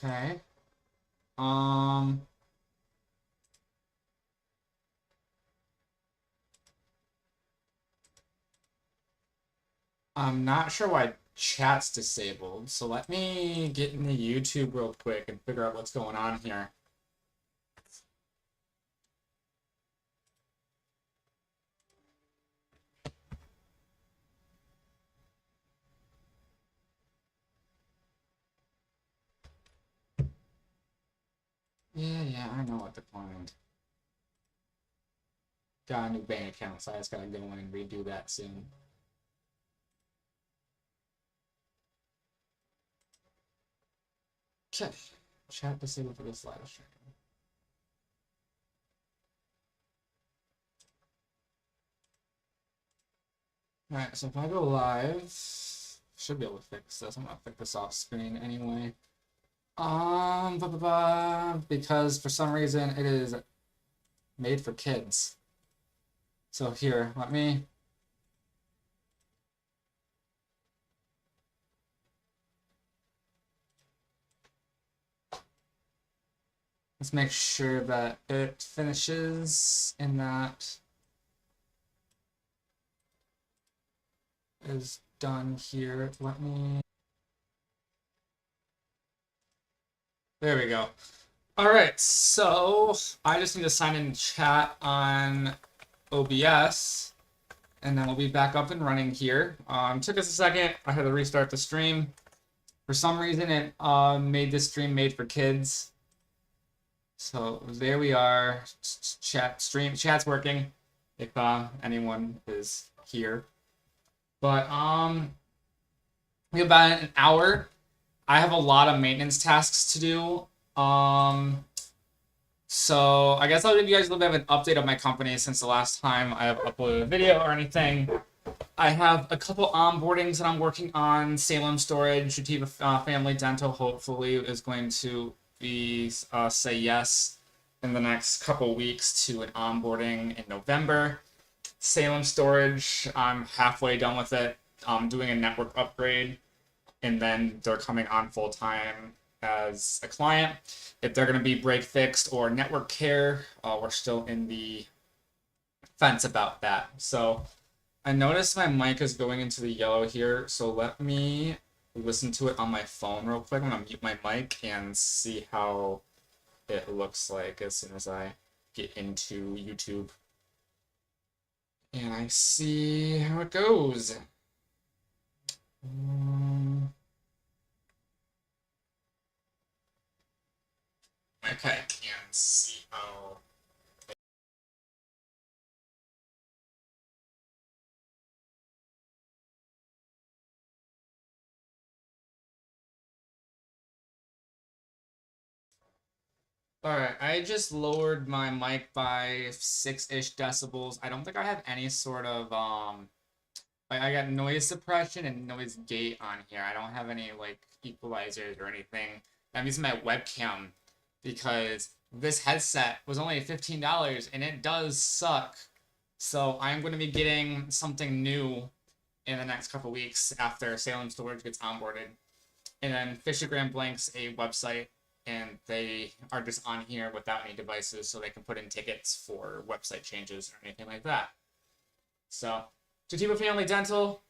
Okay. Um, I'm not sure why chat's disabled, so let me get into YouTube real quick and figure out what's going on here. Yeah, I know what declined. Got a new bank account, so I just gotta go in and redo that soon. Okay. Chat disabled for this live stream. Alright, so if I go live, should be able to fix this. I'm gonna fix this off screen anyway. Because for some reason it is made for kids. So here, let's make sure that it finishes in that is done here. There we go. All right, so I just need to sign in chat on OBS, and then we'll be back up and running here. Took us a second. I had to restart the stream. For some reason, it made this stream made for kids. So there we are. Chat's working. If anyone is here, but we have about an hour. I have a lot of maintenance tasks to do. So I guess I'll give you guys a little bit of an update of my company since the last time I have uploaded a video or anything. I have a couple onboardings that I'm working on. Salem Storage, Utiva Family Dental, hopefully is going to be say yes in the next couple weeks to an onboarding in November. Salem Storage, I'm halfway done with it. I'm doing a network upgrade, and then they're coming on full time as a client. If they're going to be break fixed or network care, we're still in the fence about that. So I noticed my mic is going into the yellow here, so let me listen to it on my phone real quick. I'm going to mute my mic and see how it looks like as soon as I get into YouTube. And I see how it goes. Okay, I can see how. Alright, I just lowered my mic by 6-ish decibels. I don't think I have any sort of, I got noise suppression and noise gate on here. I don't have any, like, equalizers or anything. I'm using my webcam because this headset was only $15 and it does suck. So I'm going to be getting something new in the next couple weeks after Salem Storage gets onboarded. And then Fishergram Blank's a website, and they are just on here without any devices, so they can put in tickets for website changes or anything like that. So, Utiva Family Dental,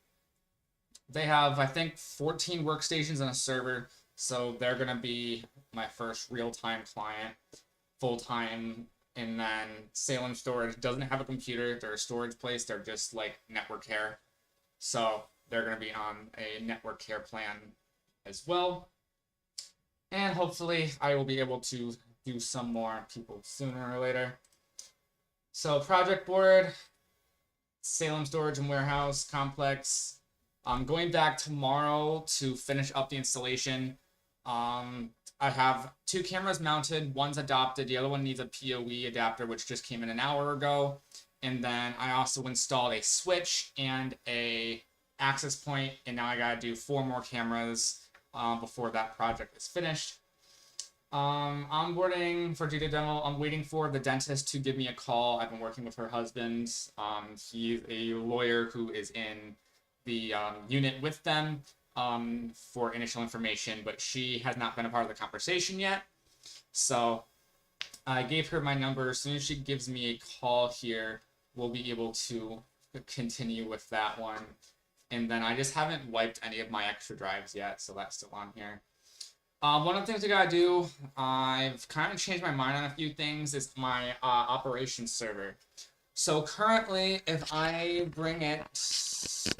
they have, I think, 14 workstations and a server, so they're going to be my first real-time client, full-time. And then Salem Storage doesn't have a computer. They're a storage place. They're just like network care. So they're going to be on a network care plan as well. And hopefully I will be able to do some more people sooner or later. So project board, Salem Storage and Warehouse Complex. I'm going back tomorrow to finish up the installation. I have 2 cameras mounted. One's adopted. The other one needs a PoE adapter, which just came in an hour ago. And then I also installed a switch and a access point. And now I got to do 4 more cameras before that project is finished. Onboarding for Gita Demo. I'm waiting for the dentist to give me a call. I've been working with her husband. He's a lawyer who is in the unit with them. for initial information, but she has not been a part of the conversation yet. So I gave her my number. As soon as she gives me a call here, we'll be able to continue with that one. And then I just haven't wiped any of my extra drives yet, so that's still on here. One of the things we gotta do, I've kind of changed my mind on a few things, is my operations server. So currently, if I bring it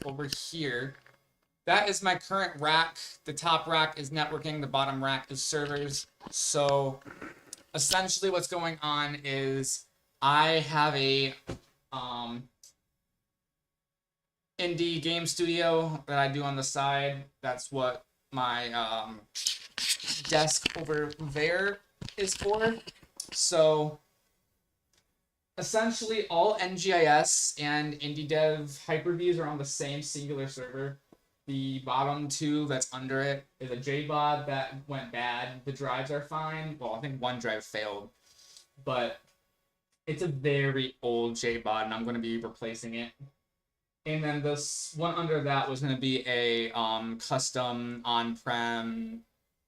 over here, that is my current rack. The top rack is networking, the bottom rack is servers. So essentially what's going on is I have a indie game studio that I do on the side. That's what my desk over there is for. So essentially all NGIS and indie dev Hyper-Vs are on the same singular server. The bottom two that's under it is a JBOD that went bad. The drives are fine. Well, I think one drive failed, but it's a very old JBOD, and I'm going to be replacing it. And then this one under that was going to be a custom on-prem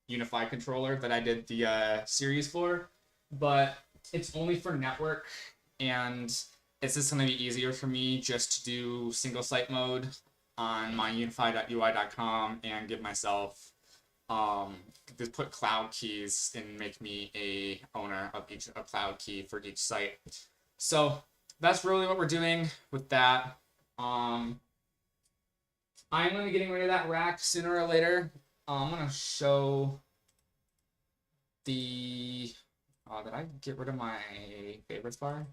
unified controller that I did the series for, but it's only for network, and it's just going to be easier for me just to do single site mode on my unify.ui.com and give myself just put cloud keys and make me a owner of a cloud key for each site. So that's really what we're doing with that. I'm going to be getting rid of that rack sooner or later. I'm going to show the did I get rid of my favorites bar?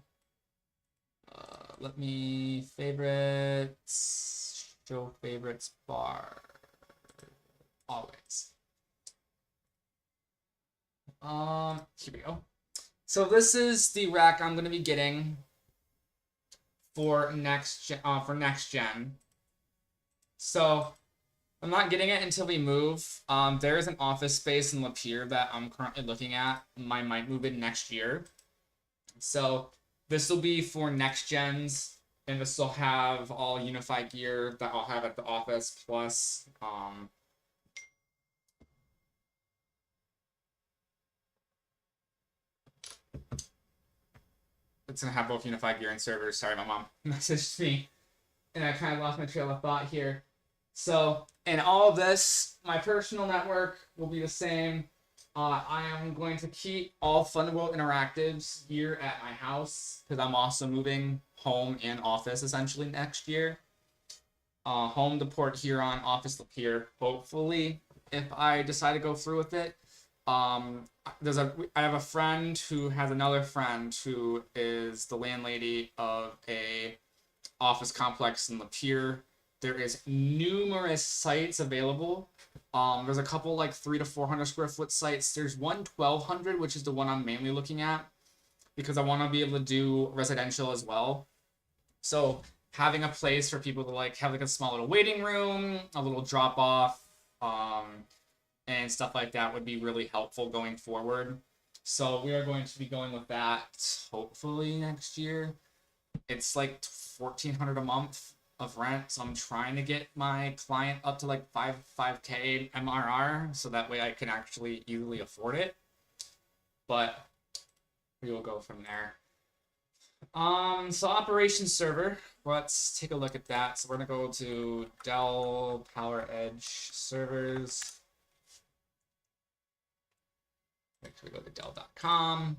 Let me favorites, show favorites bar, always. Here we go. So this is the rack I'm going to be getting for next gen. So I'm not getting it until we move. There is an office space in Lapeer that I'm currently looking at. I might move in next year. So this will be for next gens, and this will have all unified gear that I'll have at the office, plus it's gonna have both unified gear and servers. Sorry, my mom messaged me, and I kind of lost my trail of thought here. So, in all of this, my personal network will be the same. I am going to keep all Thunderbolt Interactives here at my house, because I'm also moving home and office essentially next year. Home to Port Huron, office Lapeer, hopefully, if I decide to go through with it. I have a friend who has another friend who is the landlady of a office complex in Lapeer. There is numerous sites available. There's a couple like 300 to 400 square foot sites. There's one 1,200, which is the one I'm mainly looking at because I want to be able to do residential as well. So having a place for people to like have like a small little waiting room, a little drop off, and stuff like that would be really helpful going forward. So we are going to be going with that hopefully next year. It's like $1,400 a month of rent, so I'm trying to get my client up to like 5K MRR, so that way I can actually easily afford it. But we will go from there. So operations server, let's take a look at that. So we're gonna go to Dell PowerEdge servers. Make sure we go to Dell.com.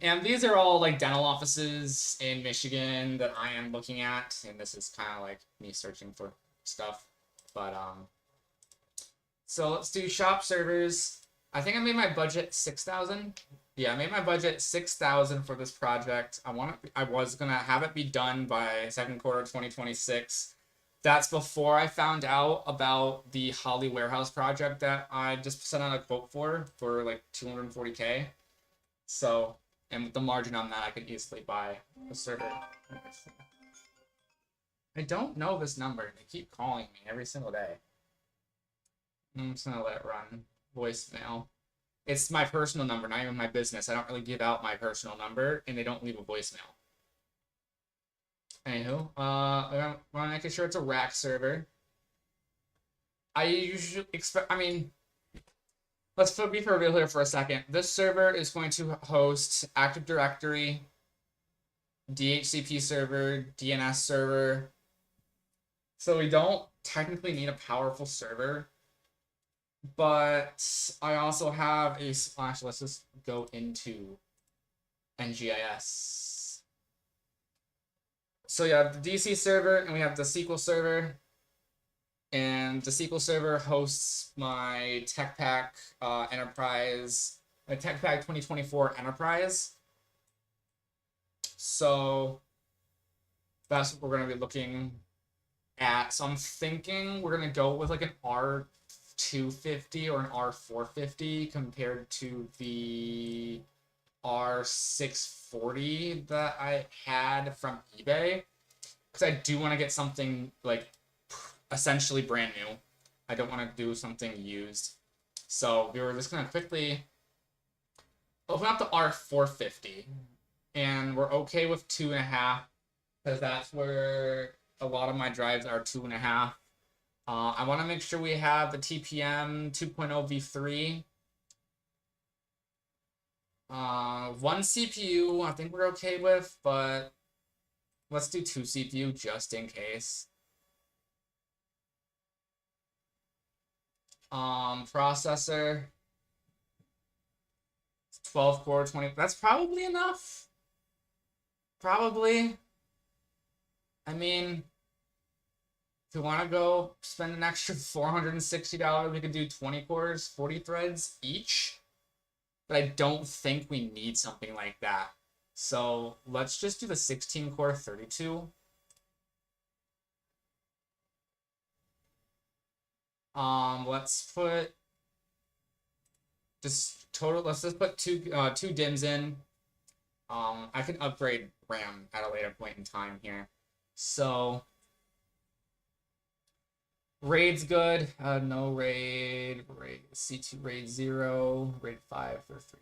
And these are all like dental offices in Michigan that I am looking at, and this is kind of like me searching for stuff. But so let's do shop servers. I think I made my budget 6,000. Yeah, I made my budget 6,000 for this project. I was gonna have it be done by second quarter 2026. That's before I found out about the Holly warehouse project that I just sent out a quote for like 240K. So, and with the margin on that, I could easily buy a server. I don't know this number. They keep calling me every single day. I'm just gonna let it run. Voicemail. It's my personal number, not even my business. I don't really give out my personal number, and they don't leave a voicemail. Anywho, I'm making sure it's a rack server. I usually expect, I mean, let's be for real here for a second. This server is going to host Active Directory, DHCP server, DNS server. So we don't technically need a powerful server, but I also have a slash. Let's just go into NGIS. So you have the DC server and we have the SQL server. And the SQL server hosts my TechPack Enterprise, my TechPack 2024 Enterprise. So that's what we're going to be looking at. So I'm thinking we're going to go with like an R250 or an R450 compared to the R640 that I had from eBay. Because I do want to get something like essentially brand new. I don't want to do something used. So we were just going to quickly open up the R450. And we're okay with 2.5 because that's where a lot of my drives are 2.5. I want to make sure we have the TPM 2.0 v3. One CPU I think we're okay with, but let's do 2 CPU just in case. Processor 12 core 20. That's probably enough. Probably. I mean, if we want to go spend an extra $460, we could do 20 cores, 40 threads each. But I don't think we need something like that. So let's just do the 16 core 32. Let's put just total. Let's just put two DIMMs in. I can upgrade RAM at a later point in time here. So raid's good. No raid. C2 raid 0. Raid 5 for 3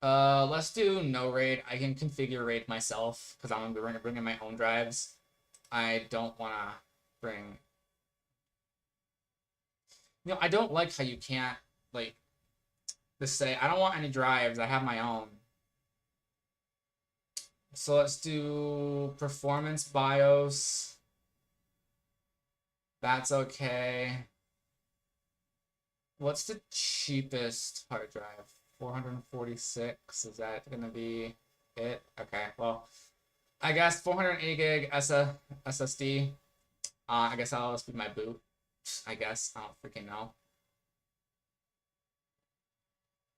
more. Let's do no raid. I can configure raid myself because I'm going to bring in my own drives. I don't want to bring. I don't like how you can't like just say I don't want any drives. I have my own. So let's do performance BIOS. That's okay. What's the cheapest hard drive? 446. Is that gonna be it? Okay, well, I guess 480 gig SSD. I guess that'll just be my boot. I guess I don't freaking know.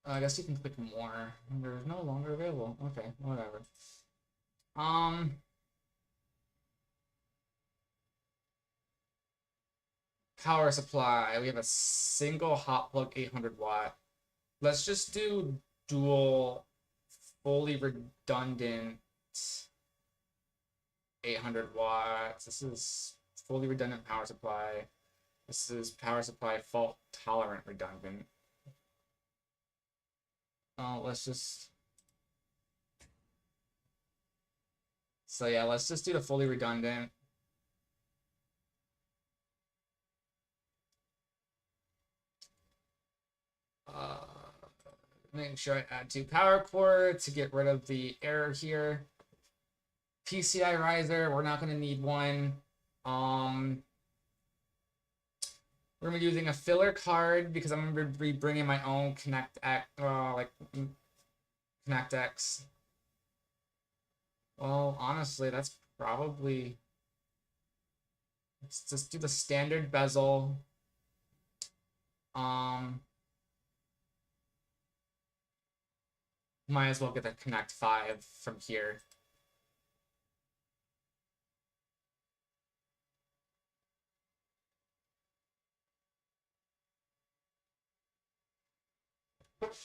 I guess you can click more. There's no longer available. Okay, whatever. Power supply. We have a single hot plug 800 watt. Let's just do dual, fully redundant 800 watts. This is fully redundant power supply. This is power supply fault tolerant redundant. Let's just. So yeah, let's just do the fully redundant. Make sure I add 2 power core to get rid of the error here. PCI riser, we're not going to need one. We're going to be using a filler card because I'm going to be bringing my own ConnectX. Well, honestly, that's probably. Let's just do the standard bezel. Might as well get the Connect 5 from here.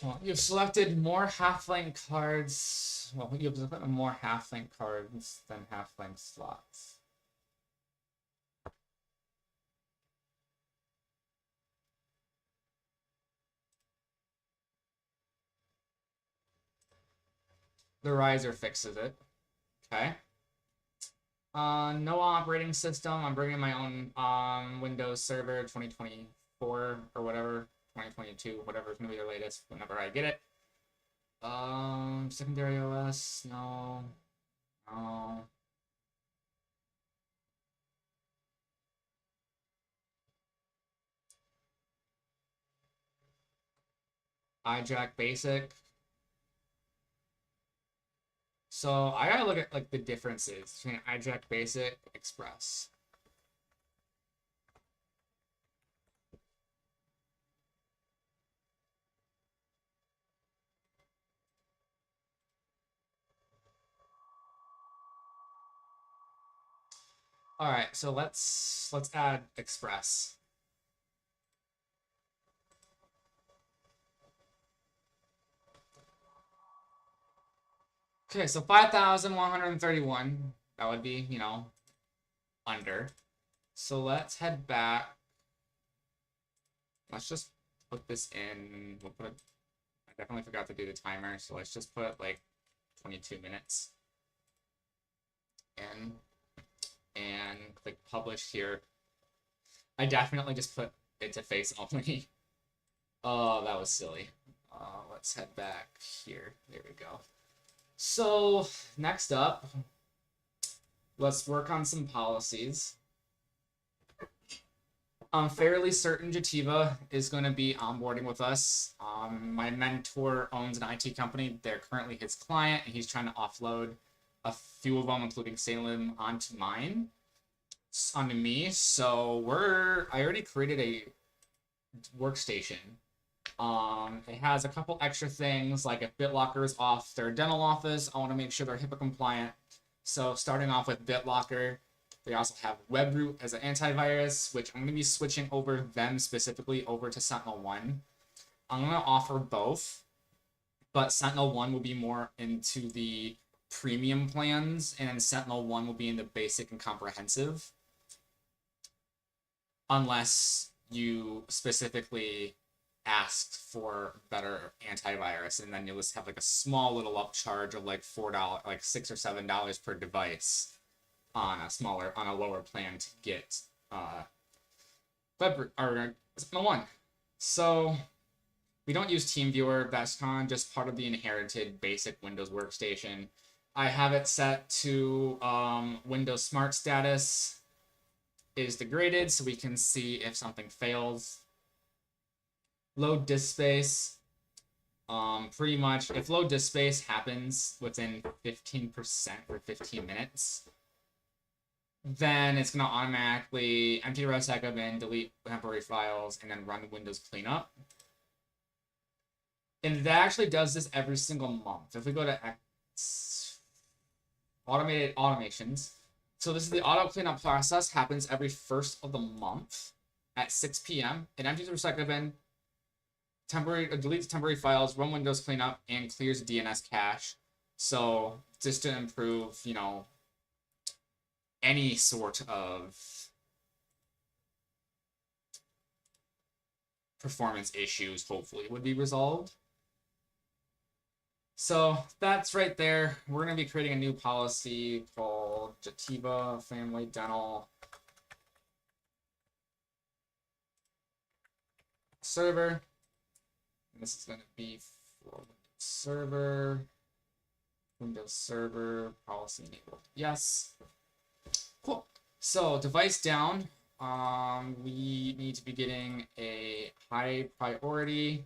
Well, you've selected more half-length cards. Well, you've selected more half-length cards than half-length slots. The riser fixes it. Okay. No operating system. I'm bringing my own Windows Server 2024 or whatever, 2022, whatever's gonna be the latest whenever I get it. Secondary OS, no, no. iJack Basic. So I gotta look at like the differences between iJack Basic, Express. All right, so let's add Express. Okay, so 5,131. That would be, you know, under. So let's head back. Let's just put this in. We'll put it. I definitely forgot to do the timer, so let's just put like 22 minutes in and click publish here. I definitely just put it to face only. Oh, that was silly. Let's head back here. There we go. So next up, let's work on some policies. I'm fairly certain Jativa is going to be onboarding with us. My mentor owns an IT company. They're currently his client, and he's trying to offload a few of them, including Salem, onto me. So I already created a workstation. It has a couple extra things, like if BitLocker is off their dental office, I want to make sure they're HIPAA compliant. So starting off with BitLocker, they also have WebRoot as an antivirus, which I'm going to be switching over them specifically over to SentinelOne. I'm going to offer both, but SentinelOne will be more into the premium plans, and then SentinelOne will be in the basic and comprehensive. Unless you specifically asked for better antivirus, and then you'll just have like a small little upcharge of like $4, like $6 or $7 per device on a lower plan to get web or one. So we don't use TeamViewer, Vestcon, just part of the inherited basic Windows workstation. I have it set to Windows Smart status is degraded, so we can see if something fails. Load disk space. Pretty much, if load disk space happens within 15% for 15 minutes, then it's going to automatically empty the RevSec bin, delete temporary files, and then run Windows cleanup. And that actually does this every single month. If we go to automated automations, so this is the auto cleanup process, happens every first of the month at 6 p.m. It empties the recycle bin, deletes temporary files, run Windows cleanup, and clears the DNS cache. So just to improve, you know, any sort of performance issues, hopefully, would be resolved. So that's right there. We're going to be creating a new policy called Jativa Family Dental Server. And this is going to be for Windows Server policy enabled. Yes. Cool. So device down. We need to be getting a high priority,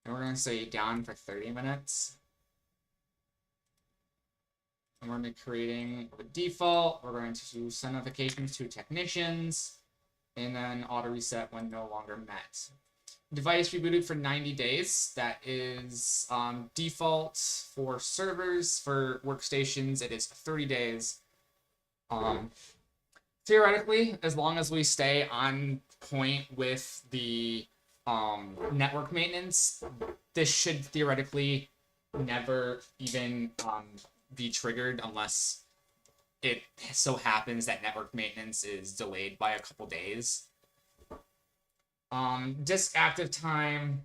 and we're going to say down for 30 minutes. And we're going to be creating the default. We're going to send notifications to technicians, and then auto reset when no longer met. Device rebooted for 90 days. That is default for servers. For workstations, it is 30 days. Theoretically, as long as we stay on point with the network maintenance, this should theoretically never even be triggered unless it so happens that network maintenance is delayed by a couple days. Disk active time,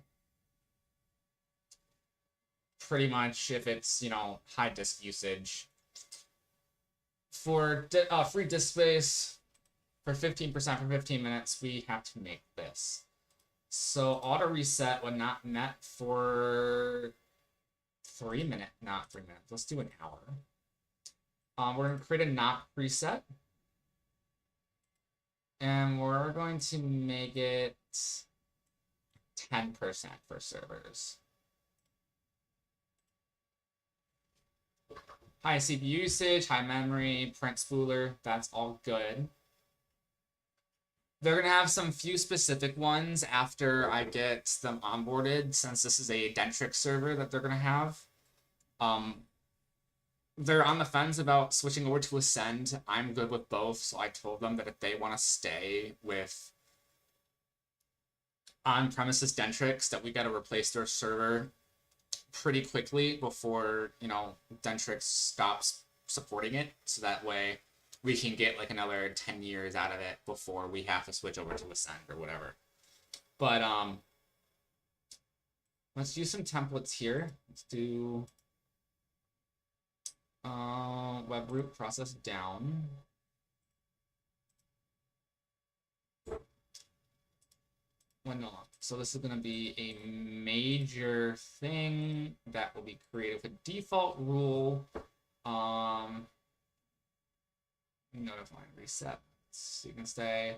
pretty much if it's, you know, high disk usage, For free disk space, for 15% for 15 minutes, we have to make this. So auto reset when not met for 3 minutes, not 3 minutes. Let's do an hour. We're going to create a not preset. And we're going to make it 10% for servers. High CPU usage, high memory, print spooler, that's all good. They're going to have some few specific ones after I get them onboarded, since this is a Dentrix server that they're going to have. They're on the fence about switching over to Ascend. I'm good with both, so I told them that if they want to stay with on-premises Dentrix, that we got to replace their server pretty quickly before, you know, Dentrix stops supporting it, so that way we can get like another 10 years out of it before we have to switch over to Ascend or whatever. But let's do some templates here. Let's do web root process down. So this is going to be a major thing that will be created with a default rule. Notifying reset. So you can stay,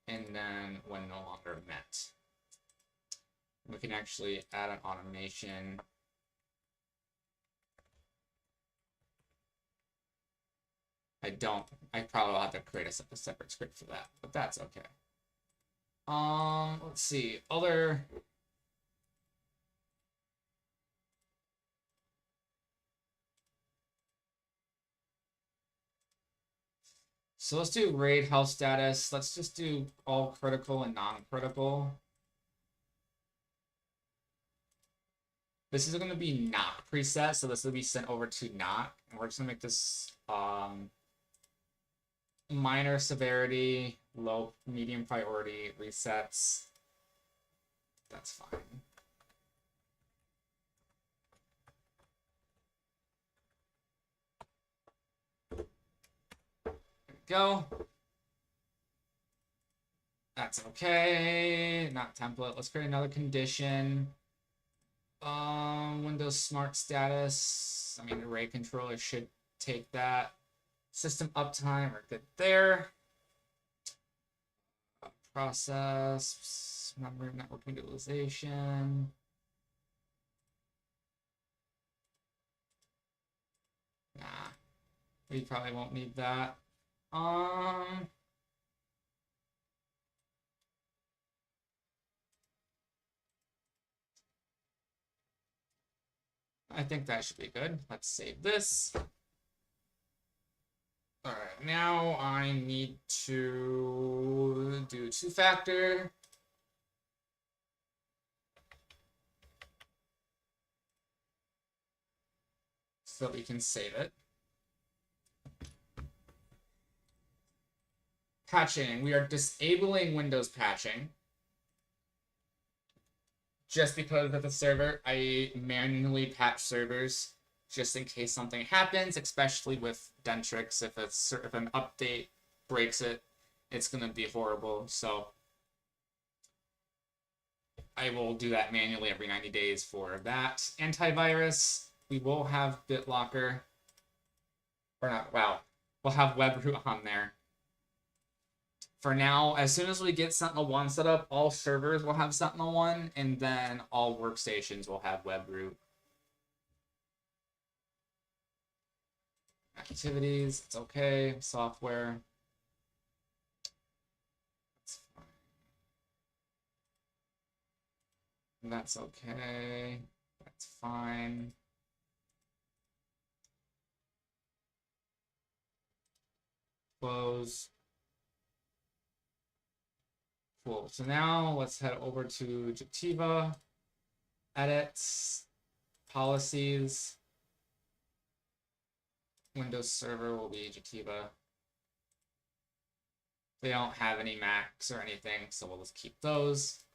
and then when no longer met. We can actually add an automation. I probably will have to create a separate script for that, but that's okay. Let's see, other. So let's do RAID health status. Let's just do all critical and non-critical. This is going to be not preset, so this will be sent over to not, and we're just going to make this minor severity, low, medium priority resets. That's fine. There we go. That's okay. Not template. Let's create another condition. Windows Smart Status. I mean, array controller should take that. System uptime, we're good there. Process, memory, network utilization. Nah, we probably won't need that. I think that should be good. Let's save this. All right, now I need to do two-factor. So we can save it. Patching, we are disabling Windows patching. Just because of the server, I manually patch servers just in case something happens, especially with Dentrix. If an update breaks it, it's going to be horrible. So I will do that manually every 90 days for that. Antivirus, we will have BitLocker. Or not, wow. We'll have WebRoot on there. For now, as soon as we get Sentinel-1 set up, all servers will have Sentinel-1, and then all workstations will have WebRoot. Activities, it's okay. Software. That's fine. That's okay. That's fine. Close. Cool. So now let's head over to Jativa. Edits. Policies. Windows Server will be Jativa. They don't have any Macs or anything, so we'll just keep those.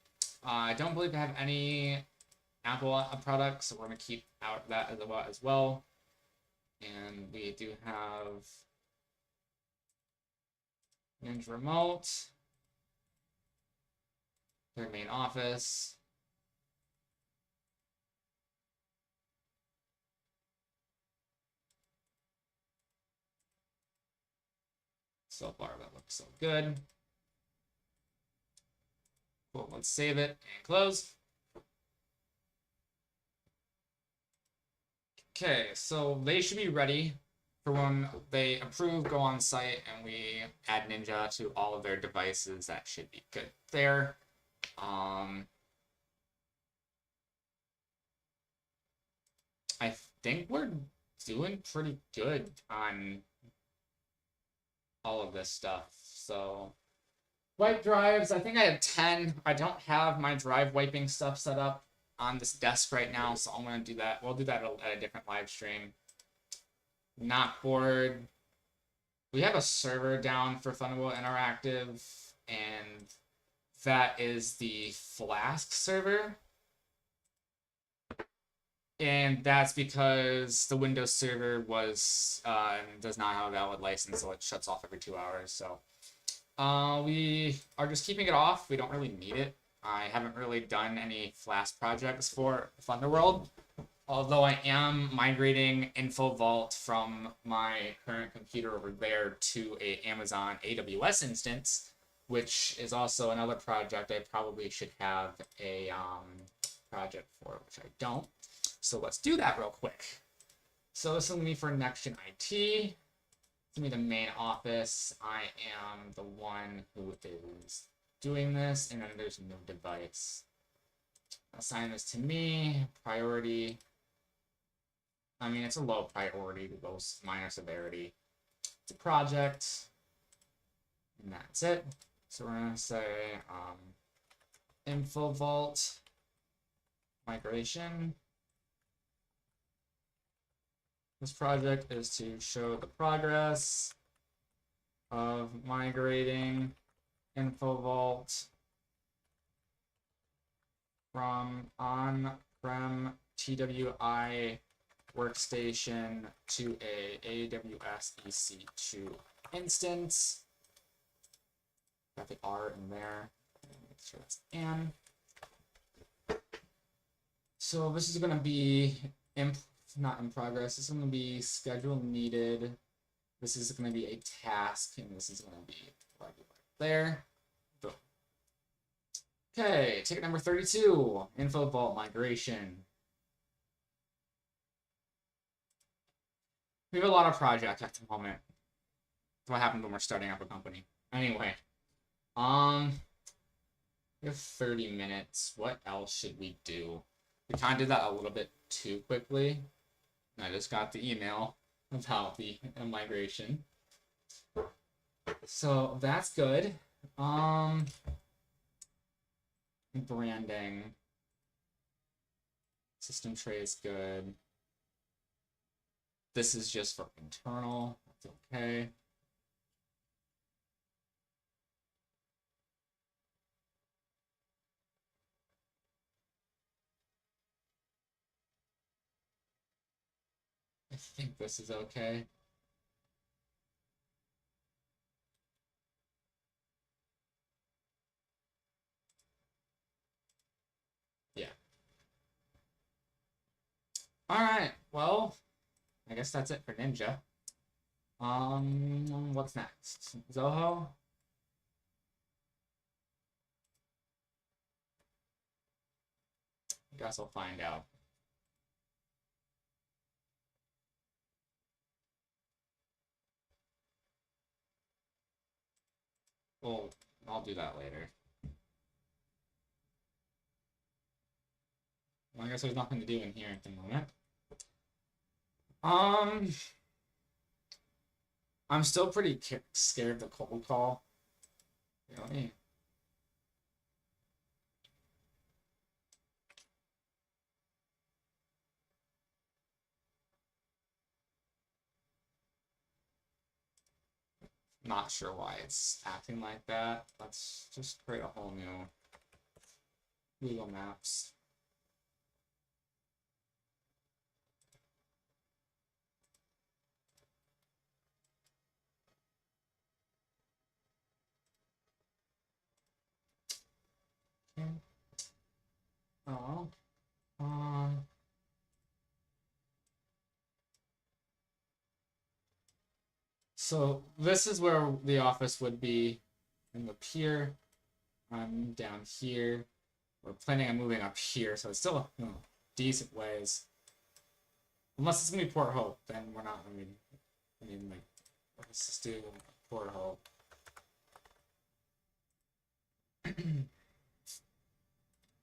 I don't believe they have any Apple products, so we're going to keep out that as well. And we do have Ninja remote. Their main office. So far, that looks so good. Cool, let's save it and close. Okay, so they should be ready for when they approve, go on site, and we add Ninja to all of their devices. That should be good there. I think we're doing pretty good on all of this stuff. So, wipe drives, I think I have 10. I don't have my drive wiping stuff set up on this desk right now, so I'm going to do that. We'll do that at a different live stream. Not bored. We have a server down for Thunderbolt Interactive, and that is the Flask server. And that's because the Windows server does not have a valid license, so it shuts off every 2 hours. So we are just keeping it off. We don't really need it. I haven't really done any Flask projects for Thunderworld, although I am migrating InfoVault from my current computer over there to a Amazon AWS instance, which is also another project I probably should have a project for, which I don't. So let's do that real quick. So this is going to be for NexGen IT. It's going to be the main office. I am the one who is doing this, and then there's no device. Assign this to me. Priority. I mean, it's a low priority to both minor severity. It's a project, and that's it. So we're going to say InfoVault migration. This project is to show the progress of migrating InfoVault from on-prem TWI workstation to a AWS EC2 instance. Got the R in there. Make sure that's N. So this is going to be not in progress. This is going to be schedule needed. This is going to be a task, and this is going to be right there. Boom. Okay, ticket number 32, InfoVault migration. We have a lot of projects at the moment. That's what happens when we're starting up a company. Anyway, we have 30 minutes. What else should we do? We kind of did that a little bit too quickly. I just got the email about the migration. So that's good. Branding. System tray is good. This is just for internal. That's okay. I think this is okay. Yeah. All right. Well, I guess that's it for Ninja. What's next? Zoho? I guess I'll find out. Well, I'll do that later. Well, I guess there's nothing to do in here at the moment. I'm still pretty scared of the cold call. You know what I mean? Not sure why it's acting like that. Let's just create a whole new Google Maps. Oh. So this is where the office would be in the pier. I'm down here. We're planning on moving up here, so it's still decent ways. Unless it's gonna be Port Hope, then we're not. Like, let's just do Port Hope.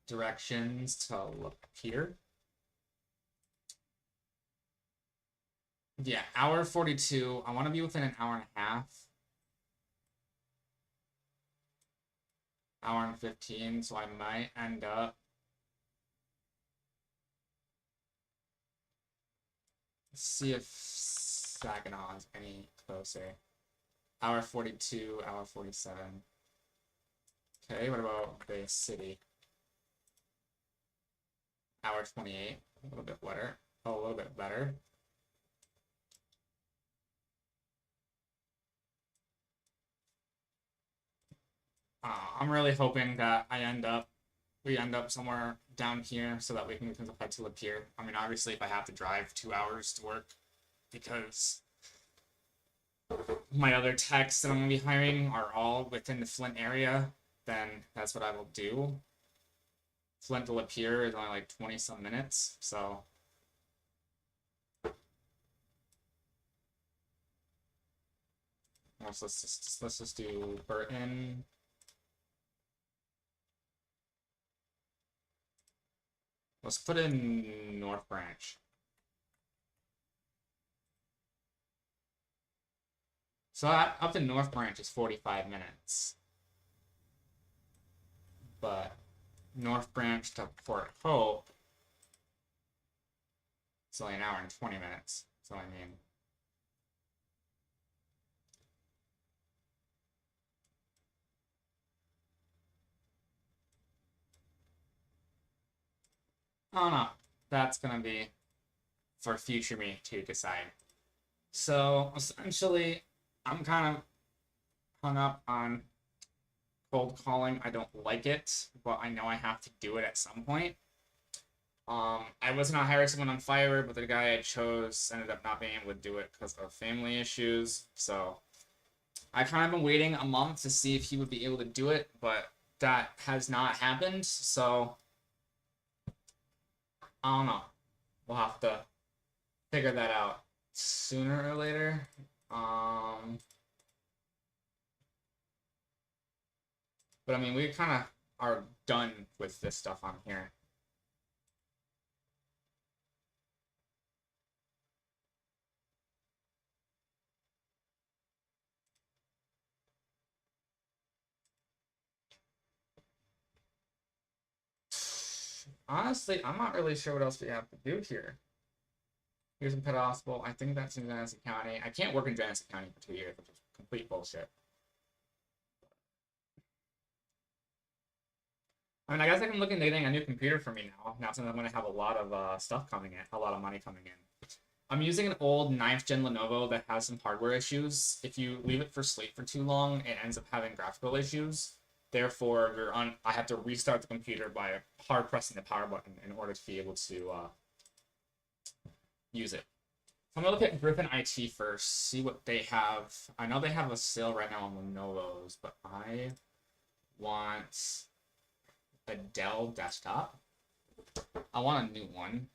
Directions to look here. Yeah, hour 42. I want to be within an hour and a half. Hour and 15, so I might end up. Let's see if Saginaw is any closer. Hour 42, hour 47. Okay, what about Bay City? Hour 28, a little bit better. Oh, a little bit better. I'm really hoping that we end up somewhere down here so that we can head to Lapeer. I mean, obviously, if I have to drive 2 hours to work because my other techs that I'm going to be hiring are all within the Flint area, then that's what I will do. Flint to Lapeer is only like 20 some minutes, so. Let's just do Burton. Let's put in North Branch. So up to North Branch is 45 minutes. But North Branch to Port Hope, it's only an hour and 20 minutes. So I mean, I don't know. That's gonna be for future me to decide. So essentially, I'm kind of hung up on cold calling. I don't like it, but I know I have to do it at some point. I was gonna hire someone on Fiverr, but the guy I chose ended up not being able to do it because of family issues. So I kind of been waiting a month to see if he would be able to do it, but that has not happened. So I don't know. We'll have to figure that out sooner or later. But I mean, we kind of are done with this stuff on here. Honestly, I'm not really sure what else we have to do here. Here's a pet hospital. I think that's in Genesee County. I can't work in Genesee County for 2 years, which is complete bullshit. I mean, I guess I can look into getting a new computer for me now since I'm going to have a lot of stuff coming in, a lot of money coming in. I'm using an old 9th gen Lenovo that has some hardware issues. If you leave it for sleep for too long, it ends up having graphical issues. Therefore, I have to restart the computer by hard pressing the power button in order to be able to use it. I'm gonna look at Griffin IT first, see what they have. I know they have a sale right now on Lenovo's, but I want a Dell desktop. I want a new one.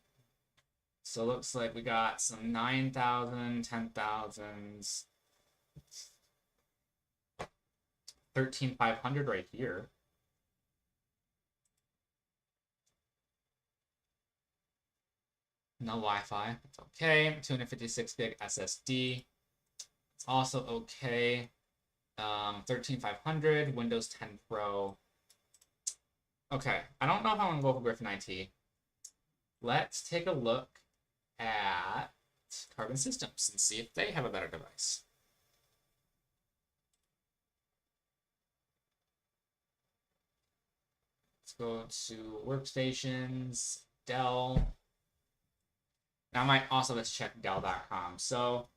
So it looks like we got some 9,000, 10,000s, 13,500 right here. No Wi-Fi. It's okay. 256 gig SSD. It's also okay. 13,500. Windows 10 Pro. Okay. I don't know if I want to go for Griffin IT. Let's take a look at Carbon Systems and see if they have a better device. Let's go to workstations, Dell. Now I might also just check Dell.com. So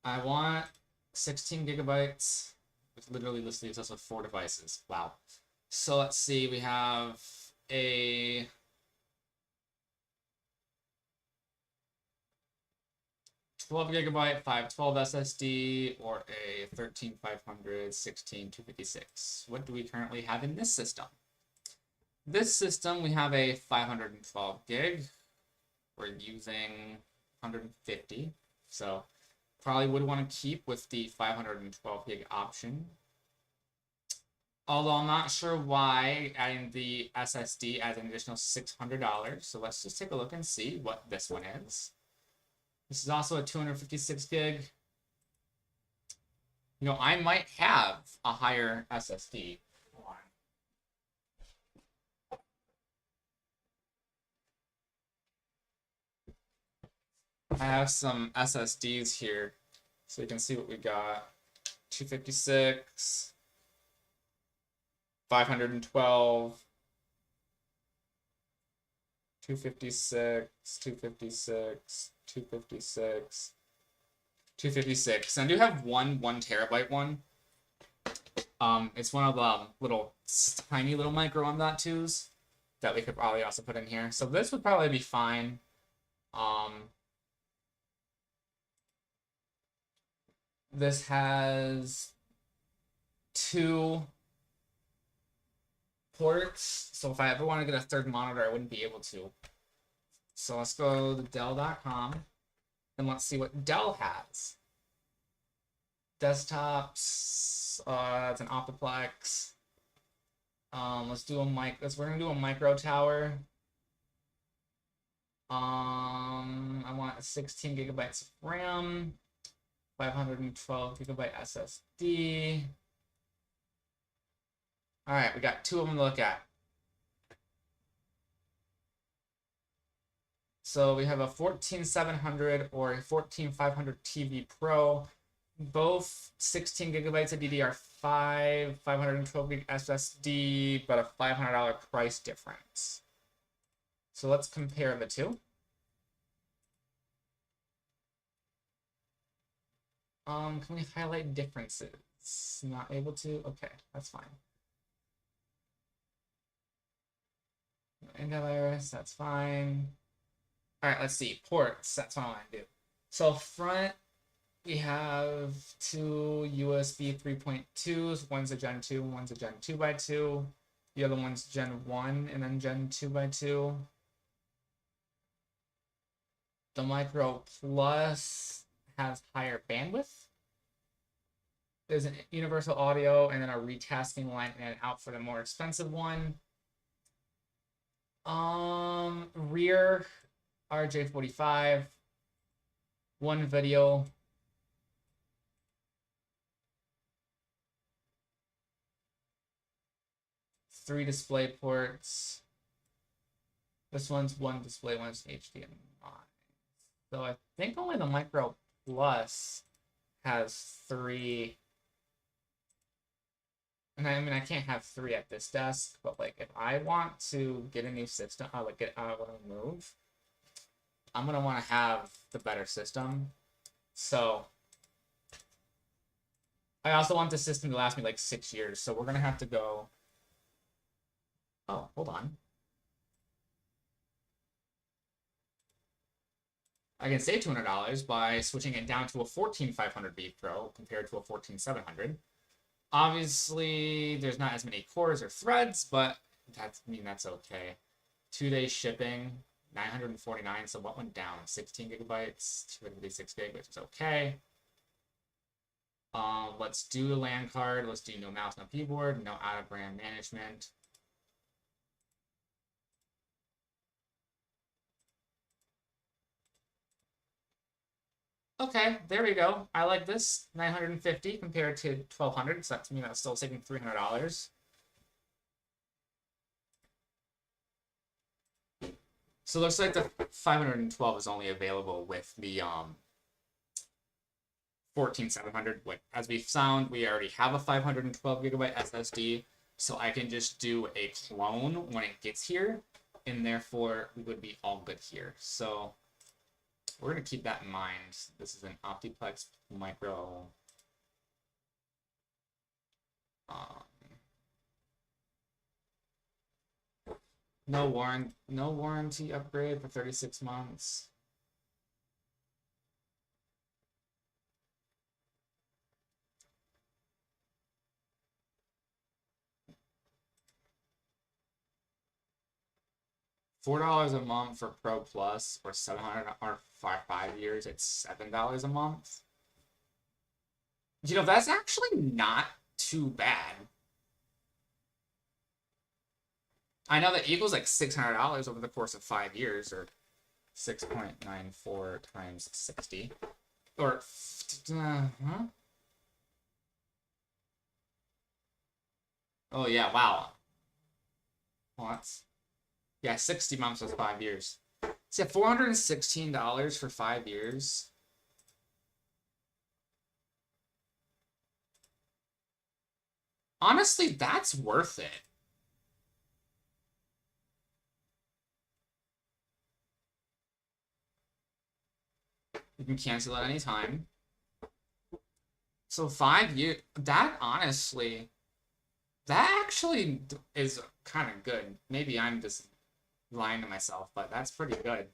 I want 16 gigabytes, which literally this leaves us with 4 devices. Wow. So let's see, we have a 12GB 512 SSD or a 13500 16256. What do we currently have in this system? This system, we have a 512 gig. We're using 150, so probably would want to keep with the 512 gig option. Although I'm not sure why adding the SSD adds an additional $600. So let's just take a look and see what this one is. This is also a 256 gig. You know, I might have a higher SSD. I have some SSDs here, so you can see what we got. 256. 512, 256, 256, 256, 256. And I do have one 1TB one. It's one of the little tiny little micro M.2s that we could probably also put in here. So this would probably be fine. This has 2 ports, so if I ever want to get a third monitor, I wouldn't be able to. So let's go to Dell.com and let's see what Dell has. Desktops, it's an Optiplex. Let's do a we're gonna do a micro tower. I want 16 gigabytes of RAM, 512GB SSD. All right, we got 2 of them to look at. So we have a 14700 or a 14500 TV Pro, both 16 gigabytes of DDR5, 512 gig SSD, but a $500 price difference. So let's compare the two. Can we highlight differences? Not able to? Okay, that's fine. Antivirus, that's fine. All right, let's see. Ports, that's what I want to do. So front, we have 2 USB 3.2s. One's a Gen 2, one's a Gen 2x2. The other one's Gen 1 and then Gen 2x2. The Micro Plus has higher bandwidth. There's an universal audio and then a retasking line in and out for the more expensive one. Rear RJ45, 1 video, 3 display ports. This one's 1 display, one's HDMI. So I think only the Micro Plus has 3. And I mean, I can't have 3 at this desk, but like if I want to get a new system, I want to move, I'm gonna want to have the better system. So I also want the system to last me like 6 years. So we're gonna have to go. Oh, hold on. I can save $200 by switching it down to a 14500B Pro compared to a 14700. Obviously, there's not as many cores or threads, but that's okay. 2-day shipping, 949. So what went down? 16 gigabytes, 256 gig, which is okay. Let's do the LAN card. Let's do no mouse, no keyboard, no out of brand management. Okay, there we go. I like this. 950 compared to 1200, so that to me that's still saving $300. So it looks like the 512 is only available with the 14700. As we found, we already have a 512 gigabyte SSD, so I can just do a clone when it gets here, and therefore we would be all good here. So we're going to keep that in mind. This is an Optiplex Micro. No warranty upgrade for 36 months. $4 a month for Pro Plus, or 700 or 5 years. It's $7 a month. You know, that's actually not too bad. I know that equals like $600 over the course of 5 years, or 6.94 times 60, or huh? Oh yeah, wow. Well, that's, yeah, 60 months is 5 years. So yeah, $416 for 5 years. Honestly, that's worth it. You can cancel at any time. So 5 years, that honestly, that actually is kind of good. Maybe I'm just lying to myself, but that's pretty good.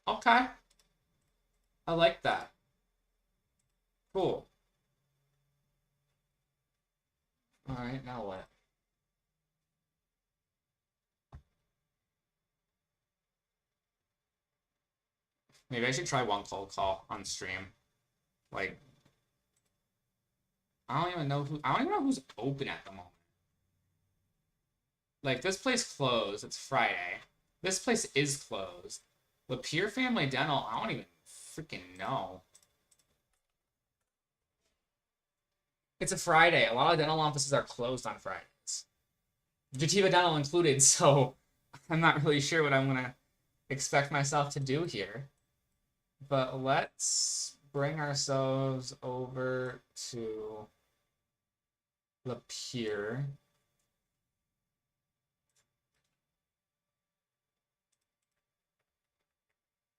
Okay. I like that. Cool. All right, now what? Maybe I should try one cold call on stream. Like, I don't even know who's open at the moment. Like, this place closed. It's Friday. This place is closed. Lapeer Family Dental, I don't even freaking know. It's a Friday. A lot of dental offices are closed on Fridays. Jativa Dental included, so I'm not really sure what I'm gonna expect myself to do here. But let's bring ourselves over to Lapeer.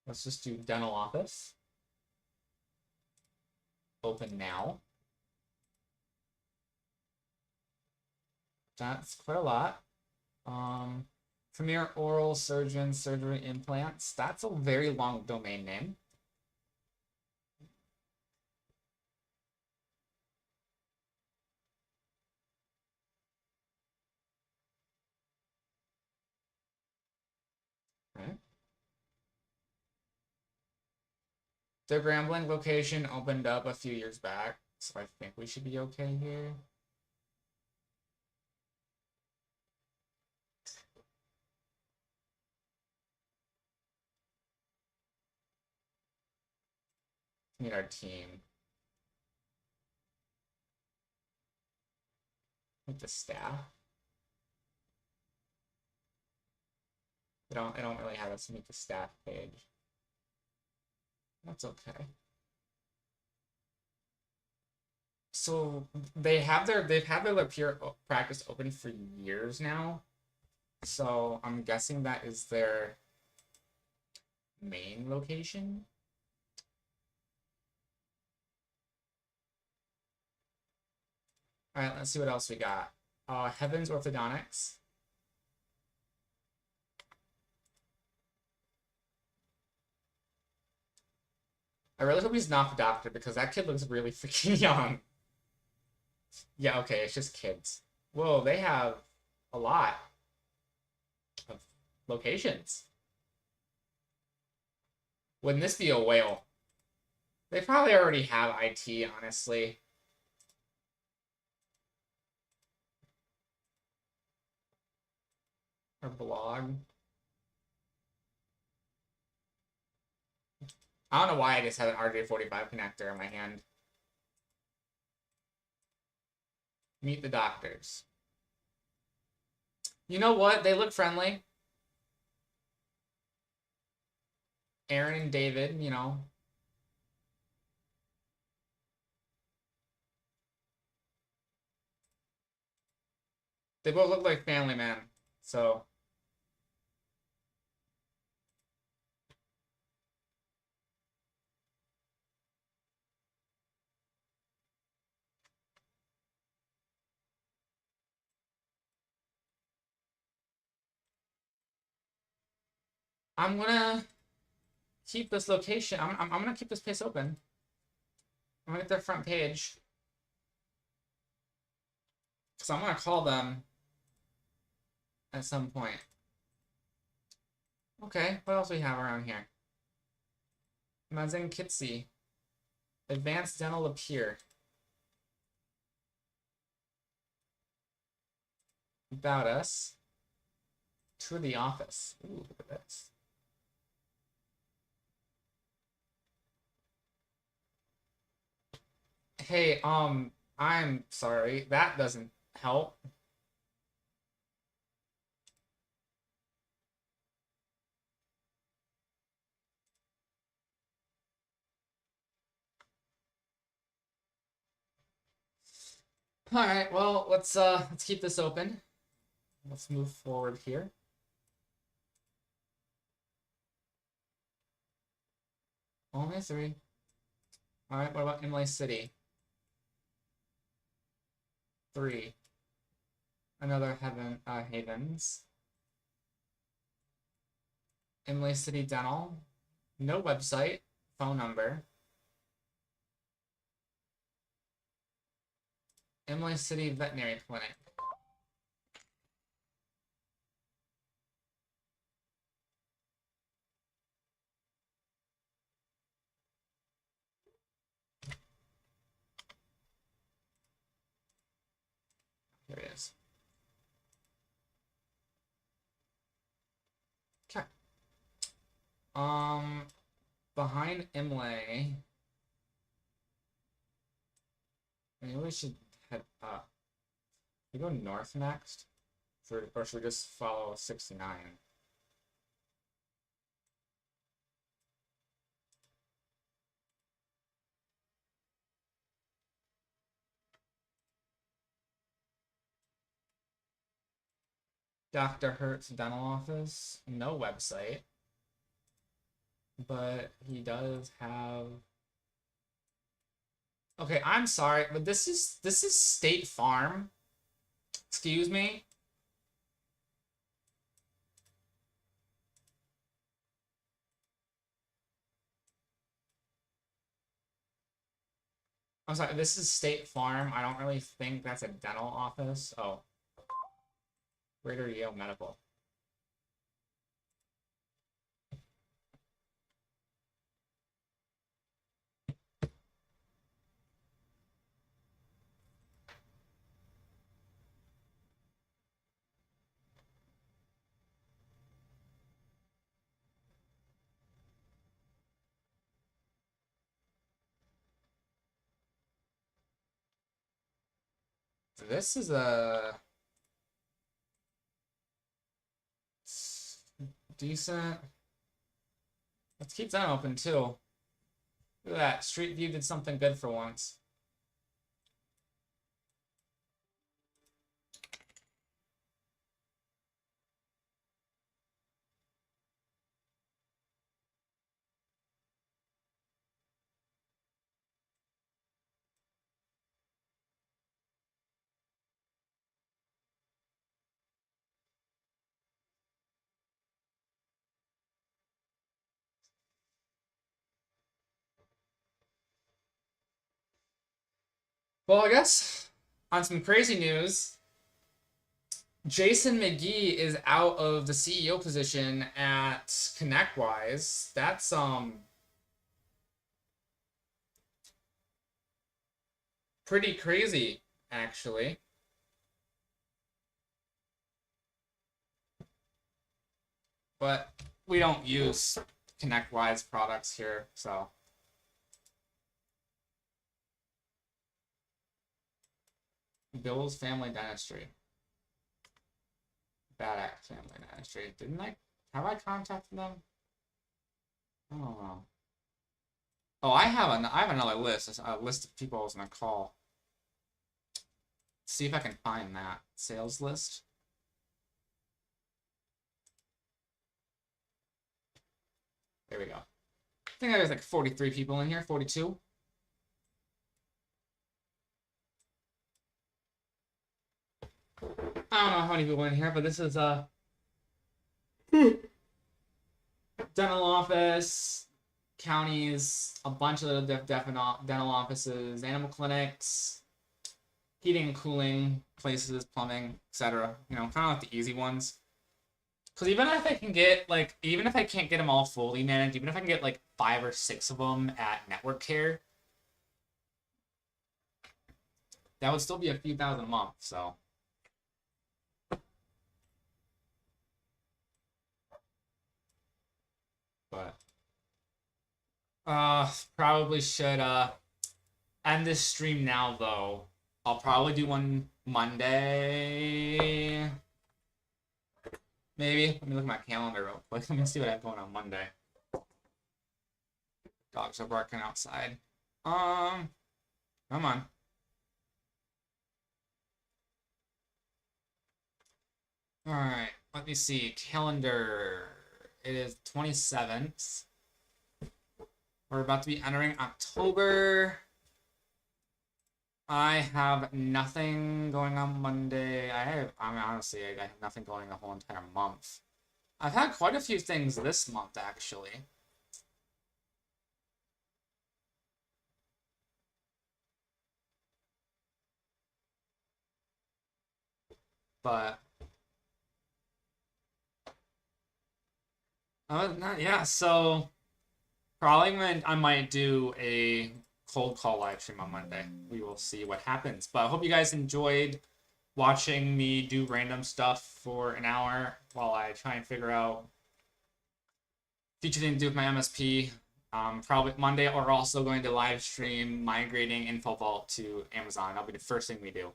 Let's just do dental office. Open now. That's quite a lot. Premier Oral Surgeon Surgery Implants. That's a very long domain name. Right. The Grambling location opened up a few years back, so I think we should be okay here. Meet our team. Meet the staff. They don't really have us meet the staff page. That's okay. So they've had their Lapeer practice open for years now. So I'm guessing that is their main location. All right, let's see what else we got. Heavens Orthodontics. I really hope he's not the doctor because that kid looks really freaking young. Yeah, okay, it's just kids. Whoa, they have a lot of locations. Wouldn't this be a whale? They probably already have IT, honestly. Or blog. I don't know why I just have an RJ45 connector in my hand. Meet the doctors. You know what? They look friendly. Aaron and David, you know. They both look like family men. So I'm gonna keep this location. I'm gonna keep this place open. I'm gonna get their front page. So I'm gonna call them at some point. Okay, what else do we have around here? Mazen Kitsi. Advanced Dental Appear. About Us. To the Office. Ooh, look at this. Hey, I'm sorry. That doesn't help. All right, well, let's keep this open. Let's move forward here. Only 3. All right, what about Imlay City? 3. Another Havens. Imlay City Dental. No website. Phone number. Imlay City Veterinary Clinic. Here it is. Okay. Behind Imlay, maybe we should head up. We go north next, or should we just follow 69? Dr. Hertz Dental Office, no website, but he does have. Okay, I'm sorry, but this is State Farm. Excuse me. I'm sorry, this is State Farm. I don't really think that's a dental office. Oh. Greater Yale Medical. This is a decent. Let's keep that open too. Look at that. Street View did something good for once. Well, I guess on some crazy news, Jason McGee is out of the CEO position at ConnectWise. That's pretty crazy, actually. But we don't use ConnectWise products here, so. Bill's Family Dentistry. Bad Act Family Dentistry. Have I contacted them? I don't know. Oh, I have another list. A list of people I was gonna call. See if I can find that sales list. There we go. I think there's like 43 people in here. 42. I don't know how many people in here, but this is dental office, counties, a bunch of little dental offices, animal clinics, heating and cooling places, plumbing, etc. You know, kind of like the easy ones. Because even if I can get, like, even if I can't get them all fully managed, even if I can get, like, 5 or 6 of them at network care, that would still be a few thousand a month, so. But, probably should, end this stream now, though. I'll probably do one Monday. Maybe. Let me look at my calendar real quick. Let me see what I have going on Monday. Dogs are barking outside. Come on. All right. Let me see. Calendar. It is 27th. We're about to be entering October. I have nothing going on Monday. Honestly, I have nothing going the whole entire month. I've had quite a few things this month, actually. But, yeah, so probably when I might do a cold call live stream on Monday. We will see what happens. But I hope you guys enjoyed watching me do random stuff for an hour while I try and figure out future things to do with my MSP. Probably Monday, we're also going to live stream migrating InfoVault to Amazon. That'll be the first thing we do.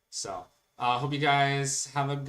So, hope you guys have a good